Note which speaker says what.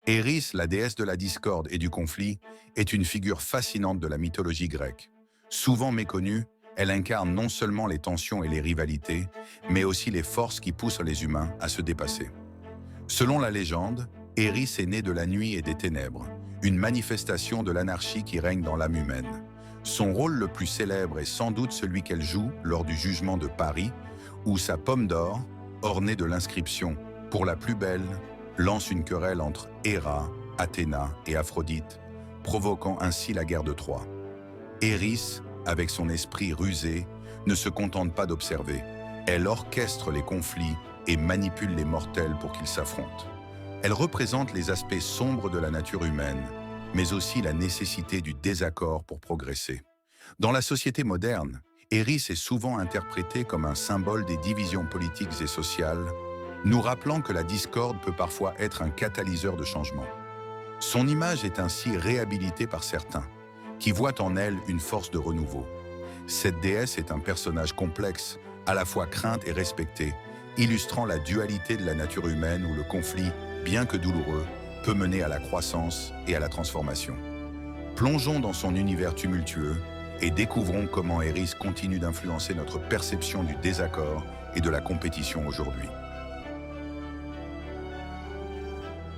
Speaker 1: Éris, la déesse de la discorde et du conflit, est une figure fascinante de la mythologie grecque. Souvent méconnue, elle incarne non seulement les tensions et les rivalités, mais aussi les forces qui poussent les humains à se dépasser. Selon la légende, Éris est née de la nuit et des ténèbres, une manifestation de l'anarchie qui règne dans l'âme humaine. Son rôle le plus célèbre est sans doute celui qu'elle joue lors du jugement de Paris, où sa pomme d'or, ornée de l'inscription « Pour la plus belle », lance une querelle entre Héra, Athéna et Aphrodite, provoquant ainsi la guerre de Troie. Éris, avec son esprit rusé, ne se contente pas d'observer. Elle orchestre les conflits et manipule les mortels pour qu'ils s'affrontent. Elle représente les aspects sombres de la nature humaine, mais aussi la nécessité du désaccord pour progresser. Dans la société moderne, Éris est souvent interprétée comme un symbole des divisions politiques et sociales, nous rappelant que la discorde peut parfois être un catalyseur de changement. Son image est ainsi réhabilitée par certains, qui voient en elle une force de renouveau. Cette déesse est un personnage complexe, à la fois crainte et respecté, illustrant la dualité de la nature humaine où le conflit, bien que douloureux, peut mener à la croissance et à la transformation. Plongeons dans son univers tumultueux et découvrons comment Éris continue d'influencer notre perception du désaccord et de la compétition aujourd'hui.